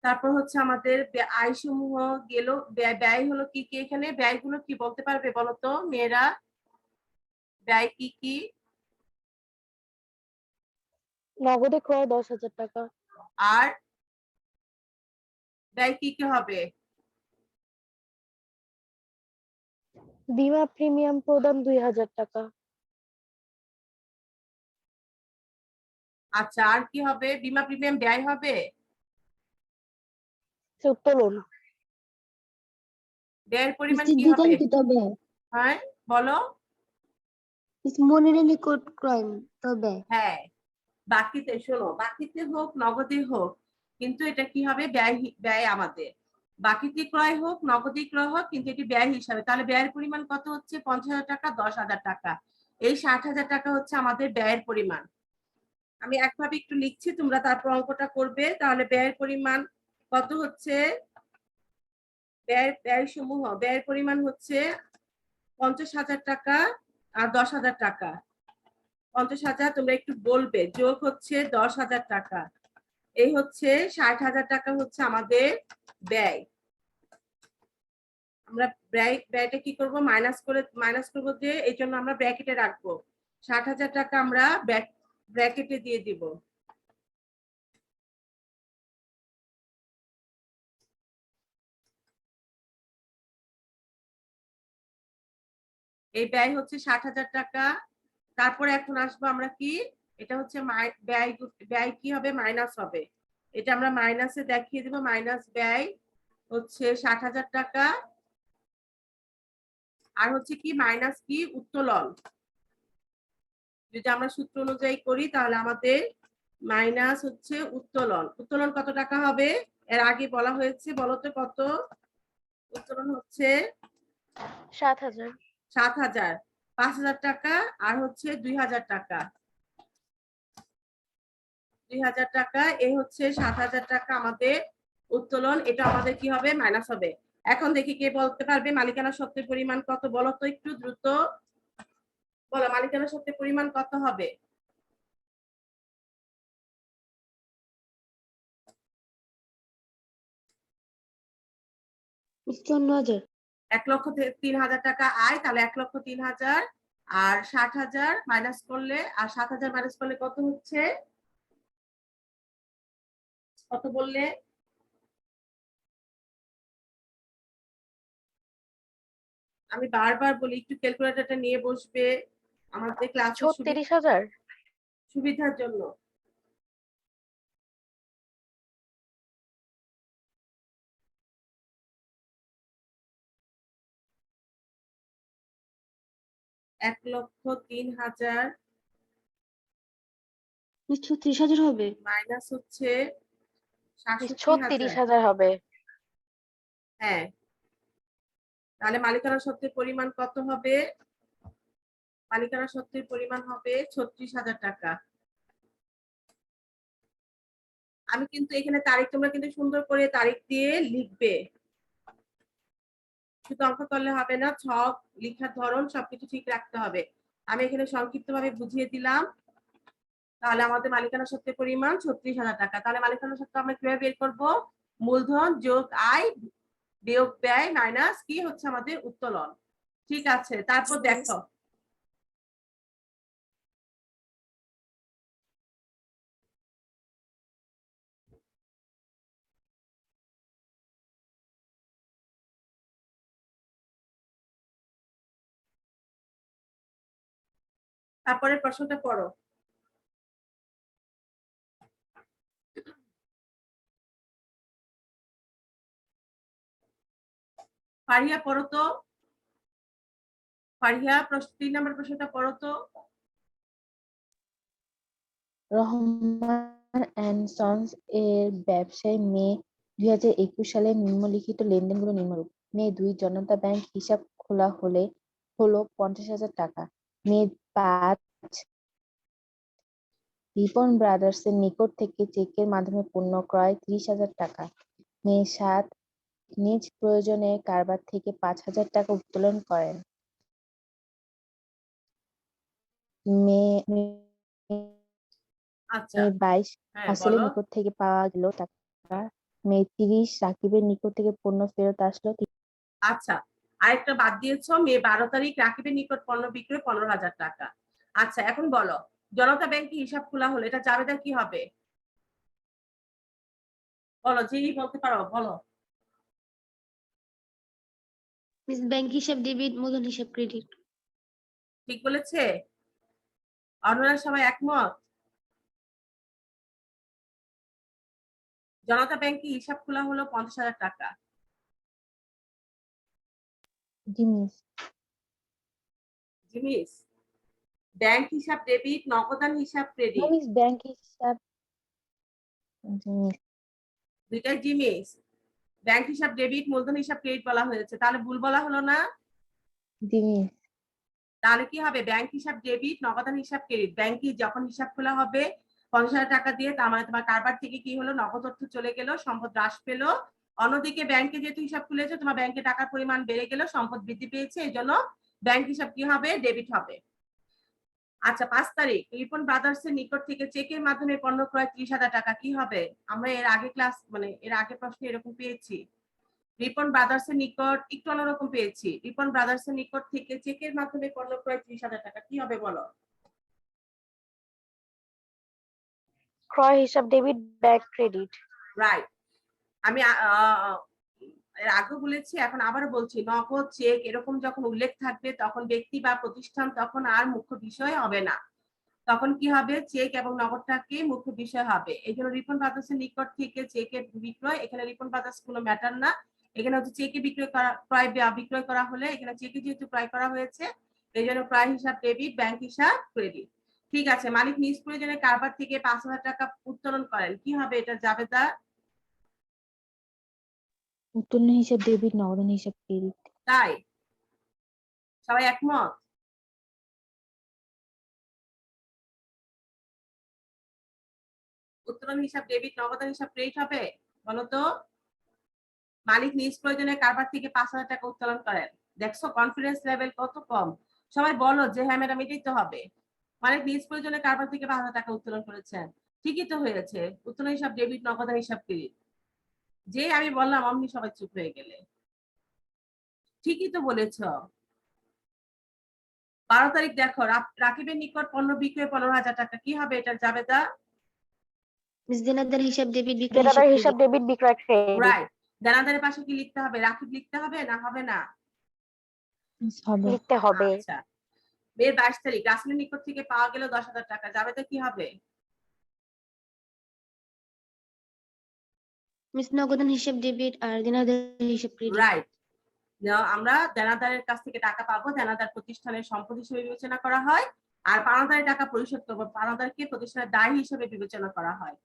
S2: তারপর হচ্ছে আমাদের আয় সমূহ গেল, ব্যয় হলো কি কি এখানে, ব্যয়গুলো কি বলতে পারবে বলো তো মেয়েরা, ব্যয় কি কি?
S4: নগদে ক্রয় 10,000 টাকা,
S2: আর ব্যয় কি কি হবে?
S4: বীমা প্রিমিয়াম প্রদান 2,000 টাকা,
S2: আচ্ছা আর কি হবে? বীমা প্রিমিয়াম ব্যয় হবে,
S4: উত্তোলন,
S2: ব্যয়ের পরিমাণ কি হবে?
S1: দ্বিতীয়কাঙ্ক্ষিত ব্যয়,
S2: হ্যাঁ বলো।
S1: মনির নিকট ক্রয় তবে
S2: হ্যাঁ বাকিতে, শোনো বাকিতে হোক নগদে হোক কিন্তু এটা কি হবে, ব্যয় আমাদের বাকিতে ক্রয় হোক নগদে ক্রয় হোক কিন্তু এটি ব্যয় হিসাবে। তাহলে ব্যয়ের পরিমাণ কত হচ্ছে? 50,000 টাকা, 10,000 টাকা। এই 60,000 টাকা হচ্ছে আমাদের ব্যয়ের পরিমাণ। আমি একভাবে একটু লিখছি, তোমরা তারপর অঙ্কটা করবে। তাহলে ব্যয়ের পরিমাণ কত হচ্ছে? ব্যয় সমূহ, ব্যয়ের পরিমাণ হচ্ছে 50,000 টাকা আর 10,000 টাকা। 50,000 তোমরা একটু বলবে, যোগ হচ্ছে 10,000 টাকা, এই হচ্ছে 60,000 টাকা হচ্ছে আমাদের ব্যয়। আমরা ব্যয়টা কি করব? মাইনাস করব যে এই জন্য আমরা ব্র্যাকেটে রাখবো। 60,000 টাকা আমরা ব্র্যাকেটে দিয়ে দিব। এই ব্যয় হচ্ছে 60,000 টাকা। তারপরে এখন আসবো আমরা কি, এটা হচ্ছে ব্যয় কি হবে? মাইনাস হবে। এটা আমরা মাইনাসে দেখিয়ে দেবো। মাইনাস ব্যয় হচ্ছে 60,000 টাকা। আর হচ্ছে কি মাইনাস কি? উত্তোলন। যদি আমরা সূত্র অনুযায়ী করি তাহলে আমাদের মাইনাস হচ্ছে উত্তোলন। উত্তোলন কত টাকা হবে? এর আগে বলা হয়েছে, বলো তো কত? উত্তোলন হচ্ছে
S4: 7,000,
S2: 7,000, 5,000 টাকা আর হচ্ছে 2,000 টাকা। 2,000 টাকা, এই হচ্ছে 7,000 টাকা আমাদের উত্তোলন। এটা আমাদের কি হবে? মাইনাস হবে। এখন দেখি কে বলতে পারবে মালিকানা সত্ত্বের পরিমাণ কত, বলো তো একটু দ্রুত বলো, মালিকানা সত্ত্বের পরিমাণ কত হবে?
S1: পঞ্চান্ন হাজার।
S2: 1,03,000 টাকা আয়, তাহলে 1,03,000 আর 60,000 মাইনাস করলে, আর 7,000 মাইনাস করলে কত হচ্ছে? কত বললে? আমি বারবার বলি একটু ক্যালকুলেটরটা নিয়ে বসবে আমাদের ক্লাসের
S4: 36,000,
S2: সুবিধার জন্য। ,1,03,000
S1: 36,000 হবে।
S2: মাইনাস হচ্ছে 67,000।
S4: 36,000 হবে,
S2: হ্যাঁ, তাহলে মালিকানা সত্ত্বের পরিমাণ কত হবে? মালিকানা সত্ত্বের পরিমাণ হবে 36,000 টাকা। আমি কিন্তু এখানে তারিখ, তোমরা কিন্তু সুন্দর করে তারিখ দিয়ে লিখবে, শুধু অঙ্ক করলে হবে না, ছক লেখার ধরন সবকিছু ঠিক রাখতে হবে। আমি এখানে সংক্ষিপ্তভাবে বুঝিয়ে দিলাম। তাহলে আমাদের মালিকানা সত্ত্বের পরিমাণ 36,000 টাকা। তাহলে মালিকানা সত্ত্ব আমরা কিভাবে বের করব? মূলধন যোগ আয় বিয়োগ ব্যয় মাইনাস কি হচ্ছে আমাদের উত্তোলন। ঠিক আছে, তারপর দেখো তারপরে প্রশ্নটা পড়ো। ফারিয়া পড়ো তো। ফারিয়া 3 নম্বর প্রশ্নটা পড়ো তো।
S6: রহমান অ্যান্ড সন্স এর ব্যবসায় মে 2021 সালে নিম্নলিখিত লেনদেনগুলো নিম্নরূপ: মে 2 জনতা ব্যাংক হিসাব খোলা হলো 50,000 টাকা। মে 5 রিপন ব্রাদার্সের নিকট থেকে চেকের মাধ্যমে পণ্য ক্রয় 30,000 টাকা। মে 7 নিজ প্রয়োজনে কারবার থেকে 5,000 টাকা উত্তোলন করেন। মে
S2: আচ্ছা
S6: 22
S2: হ্যাঁ
S6: হাসেলের
S2: বলো।
S6: নিকট থেকে পাওয়া গেল টাকা। মে 30 রাকিবের নিকট থেকে পণ্য ফেরত আসলো।
S2: আচ্ছা আরেকটা বাদ দিয়েছো, মে 12 তারিখ রাকিবের নিকট পণ্য বিক্রয় 15,000 টাকা। আচ্ছা এখন বলো, জনতা ব্যাংকে হিসাব খোলা হলো, এটা জাবেদা কি হবে? বলো, যেই বলতে পারো বলো।
S1: মিস ব্যাংক হিসাব ডেবিট, মূলধন হিসাব ক্রেডিট।
S2: ঠিক বলেছে? অন্যরা সবাই একমত? জনতা ব্যাংকে হিসাব খোলা হলো 50,000 টাকা।
S6: জি মিস।
S2: জিনিস ব্যাংক হিসাব ডেবিট, নগদান হিসাব
S6: না
S2: ক্রেডিট,
S6: মিস, ব্যাংক হিসাব। জি মিস।
S2: দুইটাই জিনিস। ব্যাংক হিসাব ডেবিট, মূলধন হিসাব ক্রেডিট বলা হয়েছে, তাহলে ভুল বলা হলো না?
S6: জি মিস।
S2: তাহলে কি হবে? ব্যাংক হিসাব ডেবিট, নগদান হিসাব ক্রেডিট। ব্যাংকে যখন হিসাব খোলা হবে 50,000 টাকা দিয়ে, তার মানে তোমার কারবার থেকে কি হলো, নগদ অর্থ চলে গেল, সম্পদ হ্রাস পেলো। অন্যদিকে ব্যাংকে যেহেতু হিসাব খুলেছো, তোমার ব্যাংকে টাকার পরিমাণ বেড়ে গেল, সম্পদ বৃদ্ধি পেয়েছে, এই জন্য ব্যাংক হিসাব কি হবে? ডেবিট হবে। আচ্ছা 5 তারিখ রিপন ব্রাদার্স এর নিকট থেকে চেকের মাধ্যমে পণ্য ক্রয় 30,000 টাকা, কি হবে? আমরা এর আগে ক্লাস এর আগে প্রশ্নে এরকম পেয়েছি। রিপন ব্রাদার্স এর নিকট একটু অন্যরকম পেয়েছি। রিপন ব্রাদার্স এর নিকট থেকে চেকের মাধ্যমে পণ্য ক্রয় 30,000 টাকা, কি হবে বলো?
S4: ক্রয় হিসাব ডেবিট, ব্যাংক ক্রেডিট।
S2: রাইট। আমি এর আগে বলেছি, এখন আবারও বলছি, নগদ চেক এরকম যখন উল্লেখ থাকবে তখন ব্যক্তি বা প্রতিষ্ঠান তখন আর মুখ্য বিষয় হবে না, তখন কি হবে? চেক এবং নগদটাকে মুখ্য বিষয় হবে। এই জন্য রিপন ব্রাদার্সের নিকট থেকে চেকের বিক্রয়, এখানে রিপন ব্রাদার্স কোনো ম্যাটার না, এখানে হচ্ছে চেকে বিক্রয় করা, ক্রয় বিক্রয় করা হলে এখানে চেকে যেহেতু ক্রয় করা হয়েছে, এই জন্য ক্রয় হিসাব ডেবিট, ব্যাংক হিসাব ক্রেডিট। ঠিক আছে, মালিক নিজ প্রয়োজনে কারবার থেকে 5,000 টাকা উত্তোলন করেন, কি হবে? এটা জাবেদা।
S6: উত্তোলন হিসাব ডেবিট, নগদান হিসাব ক্রেডিট।
S2: তাই সবাই একমত? উত্তোলন হিসাব ডেবিট, নগদান হিসাব ক্রেডিট হবে? বলো তো। মালিক নিজ প্রয়োজনে কারবার থেকে 5,000 টাকা উত্তোলন করেন। দেখছো কনফিডেন্স লেভেল কত কম। সবাই বলো যে হ্যাঁ ম্যাডাম এটাই তো হবে। মালিক নিজ প্রয়োজনে কারবার থেকে 5,000 টাকা উত্তোলন করেছেন, ঠিকই তো হয়েছে। উত্তোলন হিসাব ডেবিট, নগদান হিসাব ক্রেডিট। যে আমি বললাম অমনি সবাই চুপ হয়ে গেলে। ঠিকই তো বলেছ। 12 তারিখ দেখো রাকিবের নিকট পণ্য বিক্রয় 15,000 টাকা, কি হবে? এটার জাবেদা।
S1: মিস দেনাদার হিসাব ডেবিট, বিক্রয়
S4: দেনাদার
S1: হিসাব
S4: হিসাব
S1: ক্রেডিট।
S4: ডেবিট, বিক্রয় ক্রেডিট।
S2: রাইট। দেনাদারের পাশে কি লিখতে হবে? রাকিব লিখতে হবে না হবে না?
S6: মিস হবে।
S4: লিখতে হবে।
S2: আচ্ছা মে 22 তারিখ রাসেলের নিকট থেকে পাওয়া গেল 10,000 টাকা, জাবেদা কি হবে?
S1: মিস নগদান হিসাব ডেবিট আর দেনাদার হিসাব ক্রেডিট।
S2: রাইট। আমরা দেনাদারের কাছ থেকে টাকা পাবো, দেনাদার প্রতিষ্ঠানের সম্পদ হিসেবে বিবেচনা করা হয়, আর পাওনাদারের টাকা পরিশোধ করবো, পাওনাদারকে প্রতিষ্ঠানের দায় হিসেবে বিবেচনা করা হয়।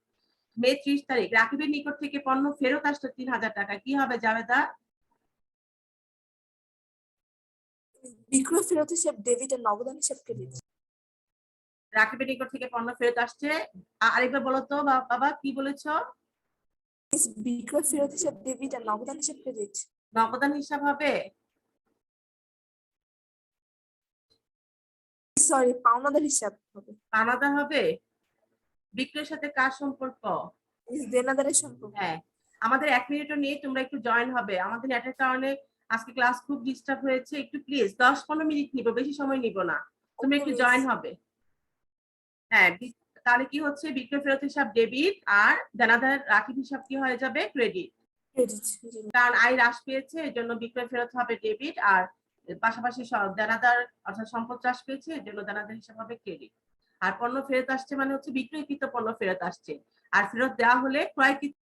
S2: মে 30 তারিখ রাকিবের নিকট থেকে পণ্য ফেরত আসলো 3,000 টাকা, কি হবে জাবেদা?
S3: বিক্রয় ফেরত হিসাব ডেবিট আর নগদান হিসাব ক্রেডিট।
S2: রাকিবের নিকট থেকে পণ্য ফেরত আসছে, আরেকবার বলো তো বাবা কি বলেছো?
S3: বিক্রয় ফেরত হিসাব ডেবিট আর নগদান হিসাব ক্রেডিট।
S2: নগদান হিসাব হবে?
S3: সরি, পাওনাদার হিসাব হবে।
S2: পাওনাদার হবে। বিক্রয়ের সাথে কার সম্পর্ক?
S3: দেনাদারের সম্পর্ক।
S2: হ্যাঁ, আমাদের 1 মিনিটও নিয়ে তোমরা একটু জয়েন হবে, আমাদের নেটের কারণে আজকে ক্লাস খুব ডিস্টার্ব হয়েছে, একটু প্লিজ 10-15 মিনিট নিব, বেশি সময় নিব না, তোমরা একটু জয়েন হবে। হ্যাঁ, তাহলে কি হচ্ছে? বিক্রয় ফেরত হিসাব ডেবিট আর দেনাদার রাকিব হিসাব কি হয়ে যাবে? ক্রেডিট।
S3: ক্রেডিট।
S2: কারণ আয় হ্রাস পেয়েছে এই জন্য বিক্রয় ফেরত হবে ডেবিট, আর পাশাপাশি দেনাদার অর্থাৎ সম্পদ হ্রাস পেয়েছে, এর জন্য দেনাদার হিসাব হবে ক্রেডিট। আর পণ্য ফেরত আসছে মানে হচ্ছে বিক্রয়কৃত পণ্য ফেরত আসছে, আর ফেরত দেওয়া হলে ক্রয়কৃত।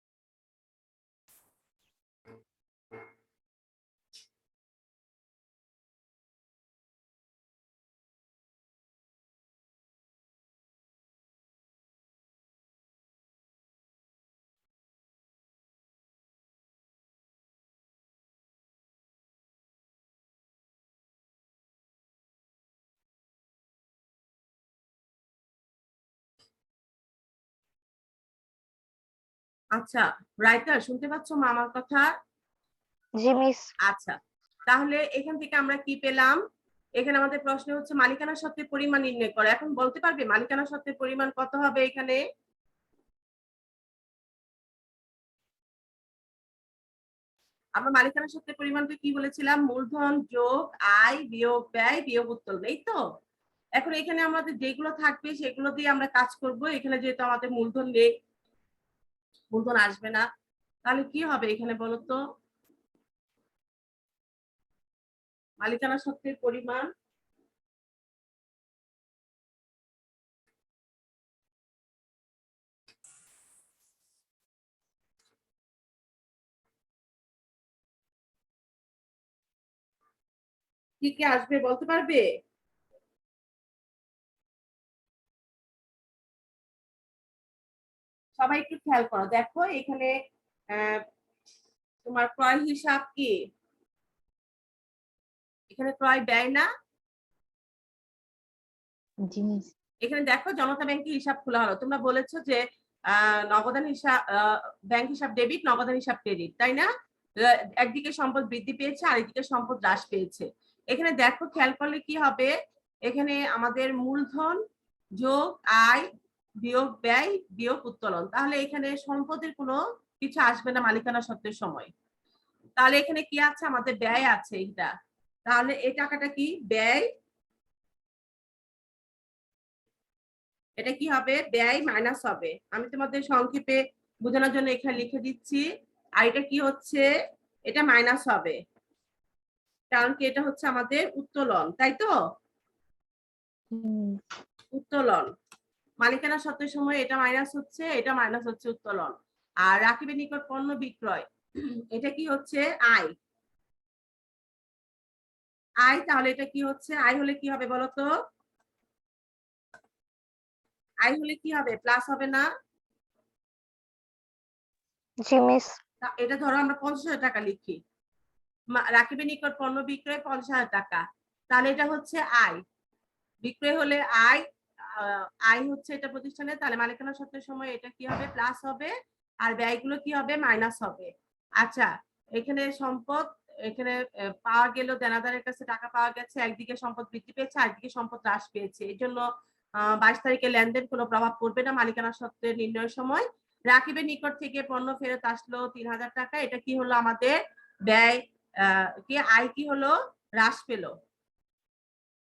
S2: আচ্ছা রাইটার, শুনতে পাচ্ছ মা আমার কথা?
S4: জি মিস।
S2: আচ্ছা, তাহলে এখান থেকে আমরা কি পেলাম? এখানে আমাদের প্রশ্ন হচ্ছে মালিকানা সত্ত্বের পরিমাণ নির্ণয় করো। এখন বলতে পারবে মালিকানা সত্ত্বের পরিমাণ কত হবে এখানে? আমরা মালিকানা সত্ত্বের পরিমাণকে কি বলেছিলাম? মূলধন যোগ আয় বিয়োগ ব্যয় বিয়োগ উত্তোলন, এই তো। এখন এখানে আমাদের যেগুলো থাকবে সেগুলো দিয়ে আমরা কাজ করব। এখানে যেহেতু আমাদের মূলধন নেই, মূলধন আসবে না, তাহলে কি হবে এখানে বলো তো? মালিকানা সত্ত্বের পরিমাণ কি কি আসবে বলতে পারবে? সবাই একটু খেয়াল করো, দেখো এখানে তোমার ক্রয় হিসাব কি? এখানে ক্রয় ব্যয় না?
S6: জি মিস।
S2: এখানে দেখো জনতা ব্যাংকে হিসাব খোলা হলো, তোমরা বলেছো যে নগদান হিসাব ব্যাংক হিসাব ডেবিট, নগদান হিসাব ক্রেডিট, তাই না? একদিকে সম্পদ বৃদ্ধি পেয়েছে আর একদিকে সম্পদ হ্রাস পেয়েছে। এখানে দেখো খেয়াল করলে কি হবে, এখানে আমাদের মূলধন যোগ আয় বিয়োগ ব্যয় বিয়োগ উত্তোলন, তাহলে এখানে সম্পদের কোনো কিছু আসবে না মালিকানা সত্ত্বের সময়। তাহলে এখানে কি আছে? আমাদের ব্যয় আছে এটা, তাহলে এই টাকাটা কি? ব্যয়। এটা কি হবে? ব্যয় মাইনাস হবে। আমি তোমাদের সংক্ষেপে বোঝানোর জন্য এখানে লিখে দিচ্ছি। আর এটা কি হচ্ছে? এটা মাইনাস হবে, কারণ কি এটা হচ্ছে আমাদের উত্তোলন, তাই তো? উত্তোলন মালিকানা সত্ত্বের সময় এটা মাইনাস হচ্ছে, এটা মাইনাস হচ্ছে উত্তোলন। আর রাকিবের নিকট পণ্য বিক্রয়, এটা কি হচ্ছে? আয়। আয়, তাহলে এটা কি হচ্ছে? আয় হলে কি হবে বলো তো? আয় হলে কি হবে? প্লাস হবে না?
S4: জি মিস।
S2: এটা ধরো আমরা 50,000 টাকা লিখি, রাকিবের নিকট পণ্য বিক্রয় 50,000 টাকা, তাহলে এটা হচ্ছে আয়। বিক্রয় হলে আয়, আয় হচ্ছে এটা প্রতিষ্ঠানে, তাহলে মালিকানা সত্ত্বের সময় এটা কি হবে? প্লাস হবে। আর ব্যয়গুলো কি হবে? মাইনাস হবে। আচ্ছা, এখানে সম্পদ, এখানে পাওয়া গেল, দেনাদারের কাছে টাকা পাওয়া গেছে, একদিকে সম্পদ বৃদ্ধি পেয়েছে আরেকদিকে সম্পদ হ্রাস পেয়েছে, এই জন্য 22 তারিখে লেনদেন কোনো প্রভাব পড়বে না মালিকানা সত্ত্বের নির্ণয়ের সময়। রাকিবের নিকট থেকে পণ্য ফেরত আসলো 3,000 টাকা, এটা কি হলো? আমাদের ব্যয়। কি আয় কি হলো? হ্রাস পেলো।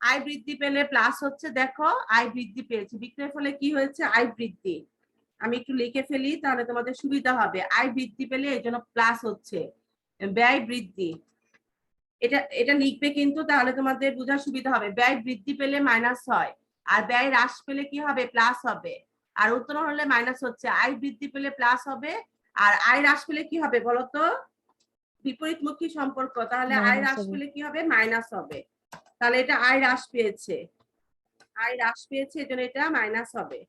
S2: আয় বৃদ্ধি পেলে প্লাস হচ্ছে, দেখো আয় বৃদ্ধি পেয়েছে, বিক্রয়ের ফলে কি হয়েছে? আয় বৃদ্ধি। আমি একটু লিখে ফেলি তাহলে তোমাদের সুবিধা হবে। আয় বৃদ্ধি পেলে এই জন্য প্লাস হচ্ছে। ব্যয় বৃদ্ধি, এটা এটা লিখবে কিন্তু, তাহলে তোমাদের বোঝার সুবিধা হবে। ব্যয় বৃদ্ধি পেলে মাইনাস হয়, আর ব্যয় হ্রাস পেলে কি হবে? প্লাস হবে। আর উত্তোলন হলে মাইনাস হচ্ছে। আয় বৃদ্ধি পেলে প্লাস হবে, আর আয় হ্রাস পেলে কি হবে বলতো? বিপরীতমুখী সম্পর্ক, তাহলে আয় হ্রাস পেলে কি হবে? মাইনাস হবে। তাহলে এটা আয় হ্রাস পেয়েছে, আয় হ্রাস পেয়েছে, এজন্য এটা মাইনাস হবে।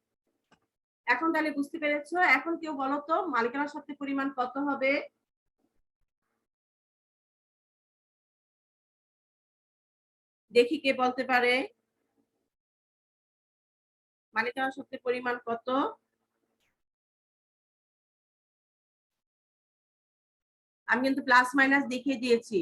S2: এখন তাহলে বুঝতে পেরেছো? এখন কেউ বলো তো মালিকানা সত্ত্বের পরিমাণ কত হবে? দেখি কে বলতে পারে মালিকানা সত্ত্বের পরিমাণ কত? আমি কিন্তু প্লাস মাইনাস দেখিয়ে দিয়েছি।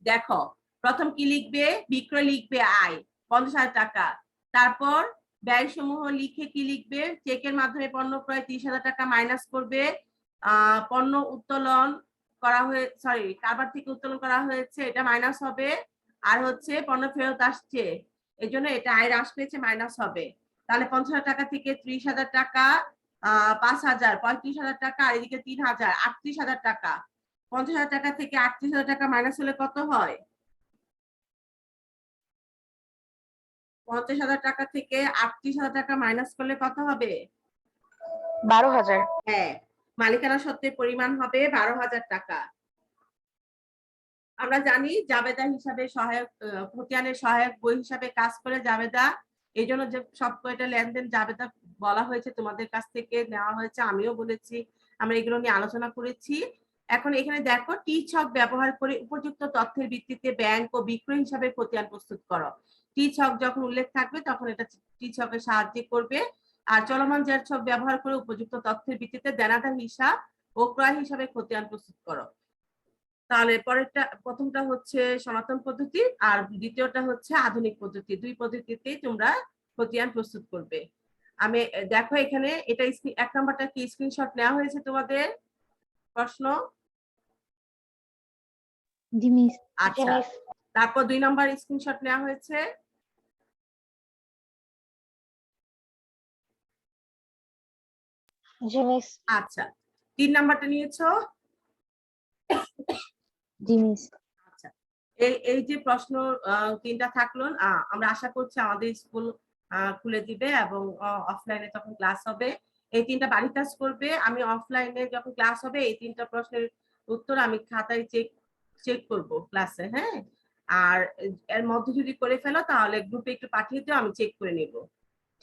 S2: দেখো প্রথম কি লিখবে? বিক্রয় লিখবে আয় 50,000 টাকা, তারপর ব্যয় সমূহ লিখে কি লিখবে? চেকের মাধ্যমে পণ্য ক্রয় 30,000 টাকা মাইনাস করবে। পণ্য উত্তোলন করা হয়ে, সরি কারবার থেকে উত্তোলন করা হয়েছে, এটা মাইনাস হবে। আর হচ্ছে পণ্য ফেরত আসছে, এই জন্য এটা আয়ের হ্রাস পেয়েছে, মাইনাস হবে। তাহলে 50,000 টাকা থেকে 30,000 টাকা, 5,000, 35,000 টাকা, আর এদিকে 3,000, 38,000 টাকা। 50,000 টাকা থেকে 38,000 টাকা মাইনাস হলে কত হয়? 50,000 টাকা থেকে 38,000 টাকা মাইনাস করলে কত হবে?
S4: 12,000।
S2: হ্যাঁ, মালিকানা সত্ত্বের পরিমাণ হবে 12,000 টাকা। আমরা জানি জাবেদা হিসাবে সহায়ক, খতিয়ানের সহায়ক বই হিসাবে কাজ করে জাবেদা। এই জন্য যে সব কয়টা লেনদেন জাবেদা বলা হয়েছে, তোমাদের কাছ থেকে নেওয়া হয়েছে, আমিও বলেছি, আমরা এগুলো নিয়ে আলোচনা করেছি। এখন এখানে দেখো, টি ছক ব্যবহার করে উপযুক্ত তথ্যের ভিত্তিতে ব্যাংক ও বিক্রয় হিসাবে খতিয়ান প্রস্তুত করো। টি ছক যখন উল্লেখ থাকবে তখন এটা টি ছকের সাহায্যে করবে। আর চলমান জের ছক ব্যবহার করে উপযুক্ত তথ্যের ভিত্তিতে দেনাদার হিসাব ও ক্রয় হিসাবে খতিয়ান প্রস্তুত করো। তাহলে পরেরটা, প্রথমটা হচ্ছে সনাতন পদ্ধতি আর দ্বিতীয়টা হচ্ছে আধুনিক পদ্ধতি। দুই পদ্ধতিতেই তোমরা খতিয়ান প্রস্তুত করবে। আমি দেখো এখানে এটা 1 নাম্বারটা কি স্ক্রিনশট নেওয়া হয়েছে তোমাদের প্রশ্ন?
S6: জি মিস।
S2: আচ্ছা, তারপর 2 নাম্বার স্ক্রিনশট নেওয়া হয়েছে।
S4: জি মিস।
S2: আচ্ছা, 3 নাম্বারটা নিয়েছো?
S6: জি মিস।
S2: আচ্ছা, এই যে প্রশ্ন 3টা থাকলো, আমরা আশা করছি আমাদের স্কুল খুলে দিবে এবং অফলাইনে তখন ক্লাস হবে। এই 3টা বাড়ি কাজ করবে। আমি অফলাইনে যখন ক্লাস হবে এই 3টা প্রশ্নের উত্তর আমি খাতায় চেক করব ক্লাসে, হ্যাঁ? আর এর মধ্যে যদি করে ফেলো তাহলে গ্রুপে একটু পাঠিয়ে দিও, আমি চেক করে নেব।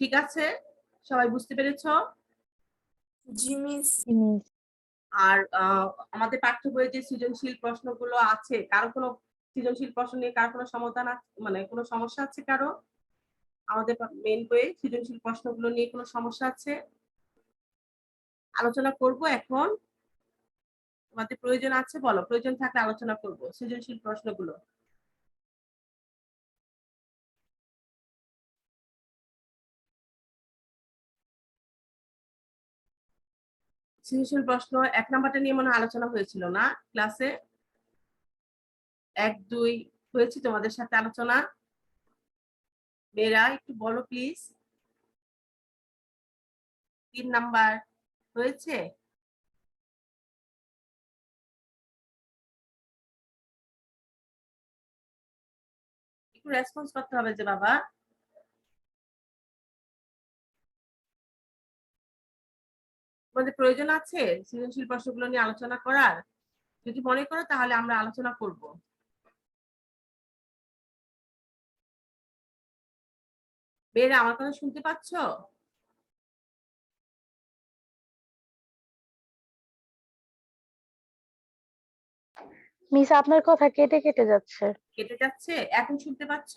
S2: ঠিক আছে? সবাই বুঝতে পেরেছো?
S3: জি মিস।
S6: জি মিস।
S2: আর আমাদের পাঠ্য বইয়ে যে সৃজনশীল প্রশ্নগুলো আছে, কারো কোনো সৃজনশীল প্রশ্ন নিয়ে কারো কোনো সমাধান মানে কোনো সমস্যা আছে কারো? আমাদের মেইন বইয়ে সৃজনশীল প্রশ্নগুলো নিয়ে কোনো সমস্যা আছে? আলোচনা করব এখন। তোমাদের প্রয়োজন আছে বলো, প্রয়োজন থাকলে আলোচনা করব সৃজনশীল প্রশ্নগুলো। সৃজনশীল প্রশ্ন 1 নাম্বারটা নিয়ে মনে হয় আলোচনা হয়েছিল না ক্লাসে? 1, 2 হয়েছে তোমাদের সাথে আলোচনা? মেয়েরা একটু বলো প্লিজ। 3 নাম্বার হয়েছে? একটু রেসপন্স করতে হবে যে বাবা। তোমাদের প্রয়োজন আছে সৃজনশীল প্রশ্নগুলো নিয়ে আলোচনা করার? যদি মনে করো তাহলে আমরা আলোচনা করব। মেয়েরা আমার কথা শুনতে পাচ্ছ?
S4: মিস আপনার কথা কেটে কেটে যাচ্ছে।
S2: কেটে যাচ্ছে? এখন শুনতে পাচ্ছ?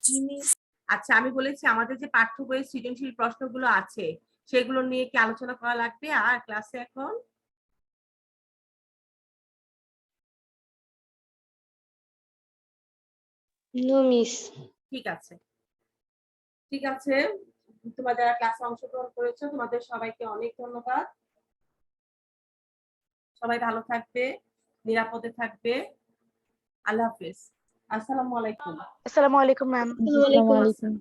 S3: জি মিস।
S2: আচ্ছা, আমি বলেছি আমাদের যে পাঠ্য বইয়ের সৃজনশীল প্রশ্নগুলো আছে সেগুলো নিয়ে কি আলোচনা করা লাগবে আর ক্লাসে এখন?
S1: No miss.
S2: ঠিক আছে, ঠিক আছে। তোমরা যারা ক্লাসে অংশগ্রহণ করেছো তোমাদের সবাইকে অনেক ধন্যবাদ। সবাই ভালো থাকবে, নিরাপদে থাকবে। আল্লাহ হাফেজ। আসসালামু আলাইকুম।
S4: আসসালামু আলাইকুম ম্যাম।
S6: আসসালামু আলাইকুম।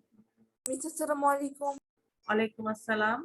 S3: মিস আসসালামু আলাইকুম।
S2: ওয়ালাইকুম আসসালাম।